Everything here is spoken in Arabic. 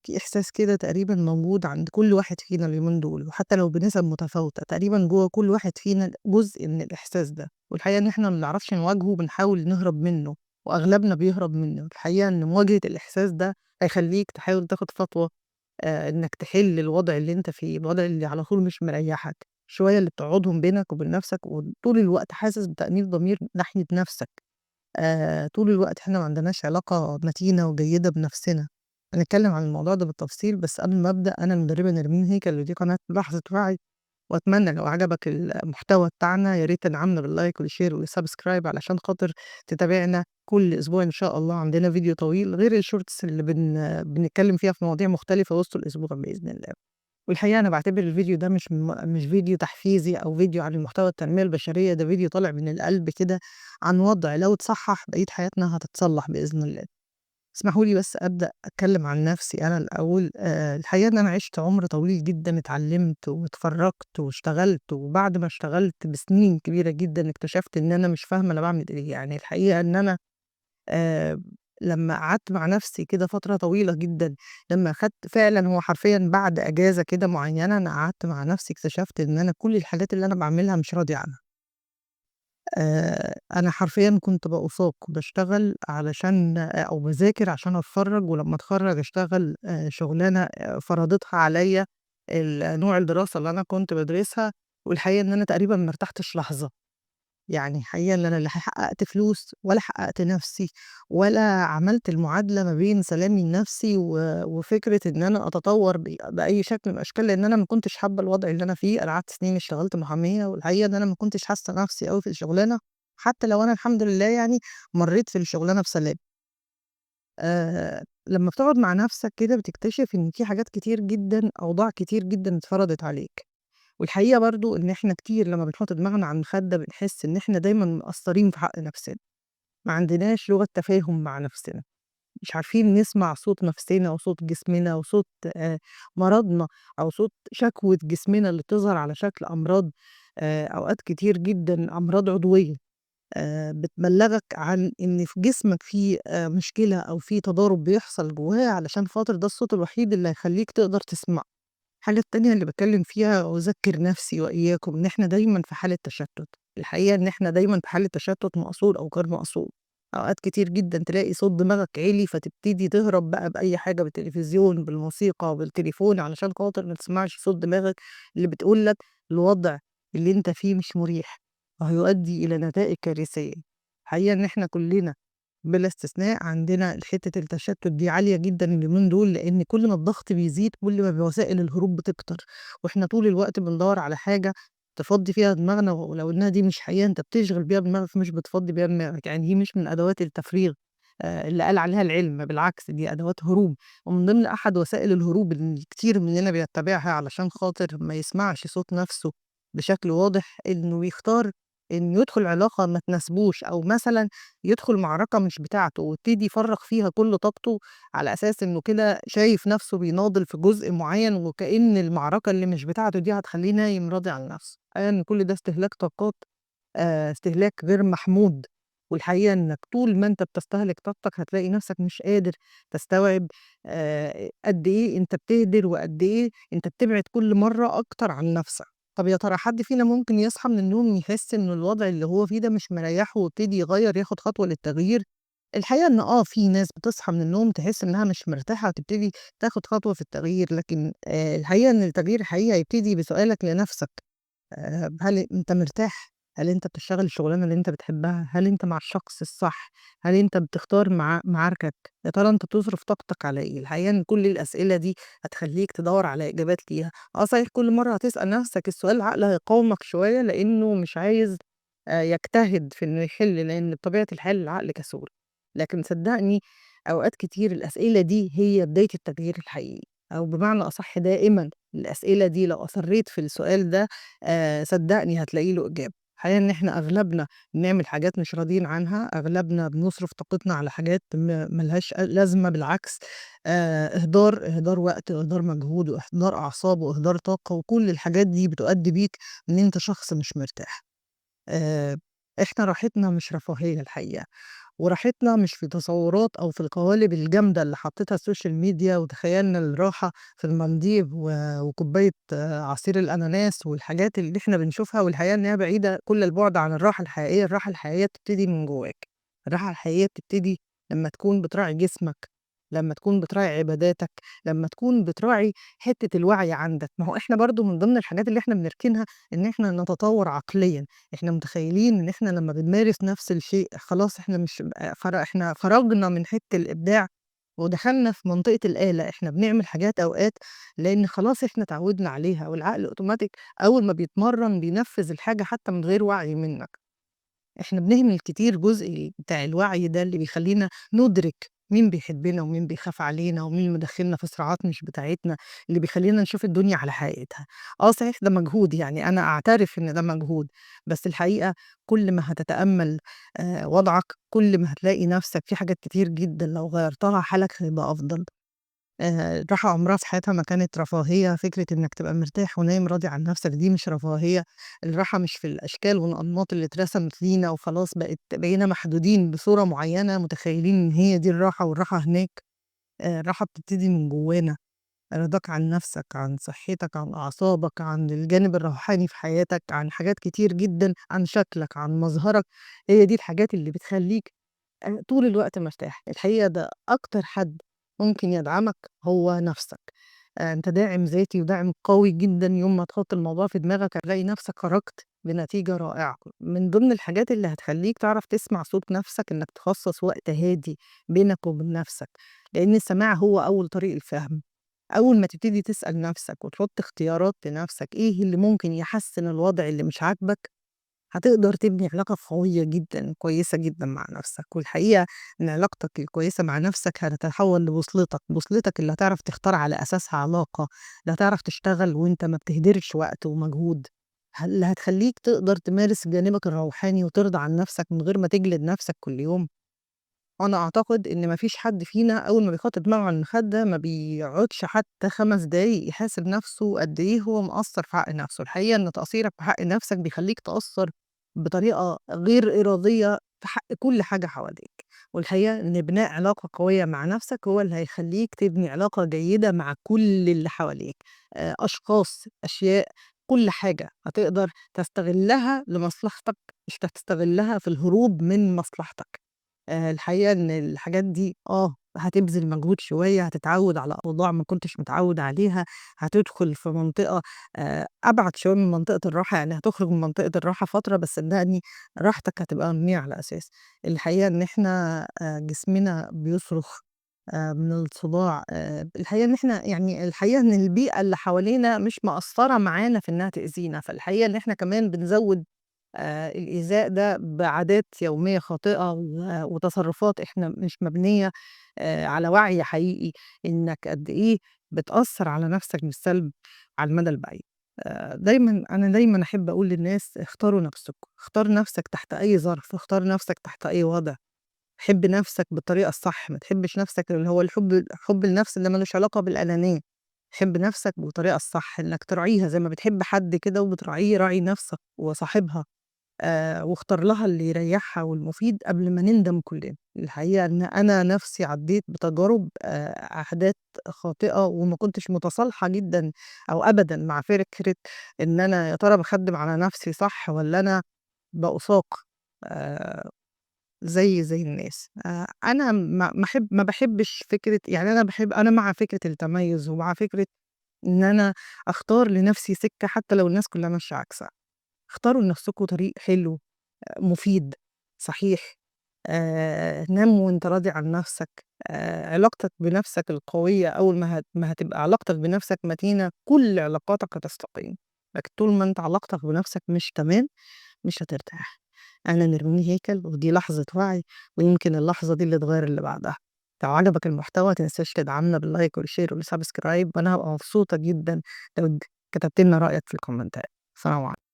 في إحساس كده تقريبًا موجود عند كل واحد فينا اليومين دول، وحتى لو بنسب متفاوتة، تقريبًا جوّه كل واحد فينا جزء من الإحساس ده، والحقيقة إن إحنا ما بنعرفش نواجهه بنحاول نهرب منه، وأغلبنا بيهرب منه. الحقيقة إن مواجهة الإحساس ده هيخلّيك تحاول تاخد خطوة إنك تحل الوضع اللي أنت فيه، الوضع اللي على طول مش مريّحك، شوية اللي بتقعدهم بينك وبين نفسك وطول الوقت حاسس بتأنيب ضمير ناحية نفسك. طول الوقت إحنا ما عندناش علاقة متينة وجيدة بنفسنا. هنتكلم عن الموضوع ده بالتفصيل، بس قبل ما أبدأ أنا المدربة نرمين هيكل ودي قناة لحظة وعي، وأتمنى لو عجبك المحتوى بتاعنا يا ريت تدعمنا باللايك والشير والسبسكرايب علشان خاطر تتابعنا كل أسبوع إن شاء الله. عندنا فيديو طويل غير الشورتس اللي بنتكلم فيها في مواضيع مختلفة وسط الأسبوع بإذن الله. والحقيقة أنا باعتبر الفيديو ده مش فيديو تحفيزي أو فيديو عن المحتوى التنمية البشرية، ده فيديو طالع من القلب كده عن وضع لو اتصحّح بقية حياتنا هتتصلّح بإذن الله. اسمحوا لي بس أبدأ أتكلّم عن نَفْسي أنا الأول. الحقيقة إن أنا عِشت عُمر طويل جدًا، اتعلّمت واتخرّجت واشتغلت، وبعد ما اشتغلت بسنين كبيرة جدًا اكتشفت إن أنا مش فاهمة أنا باعمل إيه. يعني الحقيقة إن أنا آآ لمّا قعدت مع نفسي كده فترة طويلة جدًا، لمّا أخدت فعلًا هو حرفيًا بعد أجازة كده معيّنة، أنا قعدت مع نفسي اكتشفت إن أنا كل الحاجات اللي أنا باعملها مش راضية عنها. أنا حرفيًا كنت بأُساق، باشتغل علشان أو باذاكر عشان أتخرّج، ولمّا أتخرّج أشتغل شُغلانة فرضتها عليّا نوع الدراسة اللي أنا كنت بادرسها، والحقيقة إن أنا تقريبًا ما ارتحتش لحظة. يعني حقيقة إن أنا لا حققت فلوس ولا حققت نفسي، ولا عملت المعادلة ما بين سلامي النفسي وفكرة إن أنا أتطور بأي شكل من الأشكال، لإن أنا ما كنتش حابة الوضع اللي أنا فيه. أنا قعدت سنين اشتغلت محامية، والحقيقة إن أنا ما كنتش حاسة نفسي أوي في الشغلانة، حتى لو أنا الحمد لله يعني مريت في الشغلانة بسلام. لمّا بتقعد مع نفسك كده بتكتشف إن في حاجات كتير جدًا، أوضاع كتير جدًا اتفرضت عليك. والحقيقة برضه إن إحنا كتير لمّا بنحُط دماغنا على المخدة بنحس إن إحنا دايمًا مقصّرين في حق نَفْسنا، ما عندناش لغة تفاهم مع نَفْسنا، مش عارفين نسمع صوت نَفْسنا وصوت جسمنا وصوت مرضنا أو صوت شكوى جسمنا اللي بتظهر على شكل أمراض، أوقات كتير جدًا أمراض عضوية، بتبلّغك عن إن في جسمك في مشكلة أو في تضارب بيحصل جواه علشان خاطر ده الصوت الوحيد اللي هيخلّيك تقدر تسمعه. الحاجة التانية اللي باتكلّم فيها وأذكّر نَفْسي وإياكم إن إحنا دايمًا في حالة تشتُّت. الحقيقة إن إحنا دايمًا في حالة تشتُّت مقصود أو غير مقصود. أوقات كتير جدًا تلاقي صوت دماغك عِلي فتبتدي تهرب بقى بأي حاجة بالتلفزيون، بالموسيقى، بالتليفون علشان خاطر ما تسمعش صوت دماغك اللي بتقول لك الوضع اللي أنت فيه مش مُريح وهيؤدّي إلى نتائج كارثية. الحقيقة إن إحنا كُلّنا بلا استثناء عندنا حتّة التشتُّت دي عالية جدًا اليومين دول، لإن كل ما الضغط بيزيد كل ما وسائل الهروب بتكتر، وإحنا طول الوقت بندوّر على حاجة تفضّي فيها دماغنا، ولو إنها دي مش حقيقة أنت بتشغِل بيها دماغك مش بتفضّي بيها دماغك. يعني دي مش من أدوات التفريغ اللي قال عليها العلم، بالعكس دي أدوات هروب، ومن ضمن أحد وسائل الهروب اللي كتير مننا بيتّبعها علشان خاطر ما يسمعش صوت نَفْسه بشكل واضح، إنه يختار إنه يدخل علاقة ما تناسبوش، أو مثلًا يدخل معركة مش بتاعته ويبتدي يفرّغ فيها كل طاقته على أساس إنه كده شايف نَفْسه بيناضل في جزء معيّن، وكأن المعركة اللي مش بتاعته دي هتخلّيه نايم راضي عن نَفْسه. الحقيقة إن كل ده استهلاك طاقات، استهلاك غير محمود. والحقيقة إنك طول ما أنت بتستهلك طاقتك هتلاقي نَفْسك مش قادر تستوعب قد إيه أنت بتهدر وقد إيه أنت بتبعد كل مرّة أكتر عن نَفْسك. طَب يا ترى حد فينا ممكن يصحى من النوم يحس إن الوضع اللي هو فيه ده مش مريّحه ويبتدي يغيّر ياخد خطوة للتغيير؟ الحقيقة إن في ناس بتصحى من النوم تحس إنها مش مرتاحة وتبتدي تاخد خطوة في التغيير، لكن الحقيقة إن التغيير الحقيقي هيبتدي بسؤالك لنَفْسك. هل أنت مرتاح؟ هل أنت بتشتغل الشغلانة اللي أنت بتحبها؟ هل أنت مع الشخص الصح؟ هل أنت بتختار معاركك؟ يا ترى أنت بتصرف طاقتك على إيه؟ الحقيقة إن كل الأسئلة دي هتخلّيك تدوّر على إجابات ليها. صحيح كل مرّة هتسأل نَفْسك السؤال العقل هيقاومك شوية لإنه مش عايز يجتهد في إنه يحل، لإن بطبيعة الحال العقل كسول. لكن صدّقني أوقات كتير الأسئلة دي هي بداية التغيير الحقيقي، أو بمعنى أصح دائمًا الأسئلة دي لو أصرّيت في السؤال ده صدّقني هتلاقي له إجابة. الحقيقة إن إحنا أغلبنا بنعمل حاجات مش راضيين عنها، أغلبنا بنصرف طاقتنا على حاجات ما لهاش لازمة، بالعكس إهدار وقت وإهدار مجهود وإهدار أعصاب وإهدار طاقة، وكل الحاجات دي بتؤدي بيك إن أنت شخص مش مرتاح. إحنا راحتنا مش رفاهية الحقيقة، وراحتنا مش في تصورات أو في القوالب الجامدة اللي حطّتها السوشيال ميديا وتخيّلنا الراحة في المالديف وكوباية عصير الأناناس والحاجات اللي إحنا بنشوفها، والحقيقة إن هي بعيدة كل البُعد عن الراحة الحقيقية. الراحة الحقيقية بتبتدي من جواك، الراحة الحقيقية بتبتدي لمّا تكون بتراعي جسمك، لمّا تكون بتراعي عباداتك، لمّا تكون بتراعي حتّة الوعي عندك. ما هو إحنا برضه من ضمن الحاجات اللي إحنا بنركنها إن إحنا نتطوّر عقليًا. إحنا متخيّلين إن إحنا لمّا بنمارس نفس الشيء خلاص إحنا مش إحنا خرجنا من حتّة الإبداع ودخلنا في منطقة الآلة. إحنا بنعمل حاجات أوقات لإن خلاص إحنا اتعوّدنا عليها، والعقل أوتوماتيك أول ما بيتمرّن بينفّذ الحاجة حتّى من غير وعي منّك. إحنا بنهمل كتير جزء بتاع الوعي ده اللي بيخلّينا ندرك مين بيحبنا ومين بيخاف علينا ومين مدخّلنا في صراعات مش بتاعتنا، اللي بيخلّينا نشوف الدنيا على حقيقتها. صحيح ده مجهود، يعني أنا أعترف إن ده مجهود، بس الحقيقة كل ما هتتأمّل وضعك، كل ما هتلاقي نَفْسك في حاجات كتير جدًا لو غيّرتها حالك هيبقى أفضل. الراحة عمرها في حياتها ما كانت رفاهية. فكرة إنك تبقى مرتاح ونايم راضي عن نفسك دي مش رفاهية. الراحة مش في الأشكال والأنماط اللي اترسمت لينا وخلاص بقينا محدودين بصورة معينة متخيلين إن هي دي الراحة والراحة هناك. الراحة بتبتدي من جوانا، رضاك عن نفسك، عن صحتك، عن أعصابك، عن الجانب الروحاني في حياتك، عن حاجات كتير جدًا، عن شكلك، عن مظهرك. هي دي الحاجات اللي بتخلّيك طول الوقت مرتاح. الحقيقة ده أكتر حد ممكن يدعمك هو نَفْسك. أنت داعم ذاتي وداعم قوي جدًا. يوم ما تحُط الموضوع في دماغك هتلاقي نَفْسك خرجت بنتيجة رائعة. من ضمن الحاجات اللي هتخلّيك تعرف تسمع صوت نَفْسك إنّك تخصّص وقت هادي بينك وبين نَفْسك، لإن السماع هو أول طريق الفهم. أول ما تبتدي تسأل نَفْسك وتحُط اختيارات لنَفْسك إيه اللي ممكن يحسّن الوضع اللي مش عاجبك، هتقدر تبني علاقة قوية جدًا، كويسة جدًا مع نفسك. والحقيقة إن علاقتك الكويسة مع نفسك هتتحول لبوصلتك، بوصلتك اللي هتعرف تختار على أساسها علاقة، اللي هتعرف تشتغل وأنت ما بتهدرش وقت ومجهود، اللي هتخلّيك تقدر تمارس جانبك الروحاني وترضى عن نفسك من غير ما تجلد نفسك كل يوم. وأنا أعتقد إن ما فيش حد فينا أول ما بيحط دماغه على المخدة ما بيقعدش حتى 5 دقايق يحاسب نفسه قد إيه هو مقصّر في حق نفسه. الحقيقة إن تقصيرك في حق نفسك بيخلّيك تقصّر بطريقة غير إرادية في حق كل حاجة حواليك. والحقيقة إن بناء علاقة قوية مع نفسك هو اللي هيخلّيك تبني علاقة جيدة مع كل اللي حواليك، أشخاص، أشياء، كل حاجة هتقدر تستغلّها لمصلحتك، مش هتستغلّها في الهروب من مصلحتك. الحقيقة إن الحاجات دي هتبذل مجهود شوية، هتتعوّد على أوضاع ما كنتش متعوّد عليها، هتدخل في منطقة أبعد شوية من منطقة الراحة. يعني هتخرج من منطقة الراحة فترة، بس صدّقني راحتك هتبقى مبنية على أساس. الحقيقة إن إحنا جسمنا بيصرخ من الصداع. الحقيقة إن إحنا يعني الحقيقة إن البيئة اللي حوالينا مش مقصّرة معانا في إنها تأذينا. فالحقيقة إن إحنا كمان بنزوّد الإيذاء ده بعادات يومية خاطئة وتصرفات إحنا مش مبنية على وعي حقيقي إنك قد إيه بتأثّر على نَفْسك بالسلب على المدى البعيد. أنا دايمًا أحب أقول للناس اختاروا نَفْسكم، اختار نَفْسك تحت أي ظرف، اختار نَفْسك تحت أي وضع. حِب نَفْسك بالطريقة الصح، ما تحبّش نَفْسك اللي هو حُب النَفْس ده ما لوش علاقة بالأنانية. حِب نَفْسك بالطريقة الصح، إنك تراعيها زي ما بتحب حد كده وبتراعيه، راعي نَفْسك وصاحبها. واختار لها اللي يريحها والمفيد قبل ما نندم كلنا. الحقيقة إن أنا نفسي عدّيت بتجارب عادات خاطئة وما كنتش متصالحة جدًا أو أبدًا مع فكرة إن أنا يا ترى باخدِّم على نفسي صح والّا أنا بأُساق آآ زي الناس. أنا ما باحبش فكرة، يعني أنا مع فكرة التميُّز ومع فكرة إن أنا أختار لنفسي سكة حتى لو الناس كلها ماشية عكسها. اختاروا لنفسكم طريق حلو، مفيد، صحيح. نام وأنت راضي عن نفسك. علاقتك بنفسك القوية أول ما هتبقى علاقتك بنفسك متينة، كل علاقاتك هتستقيم. لكن طول ما أنت علاقتك بنفسك مش تمام، مش هترتاح. أنا نرمين هيكل، ودي لحظة وعي، ويمكن اللحظة دي اللي تغيّر اللي بعدها. لو عجبك المحتوى ما تنساش تدعمنا باللايك والشير والسبسكرايب، وأنا هابقى مبسوطة جدًا لو كتبت لنا رأيك في الكومنتات. سلام عليكم.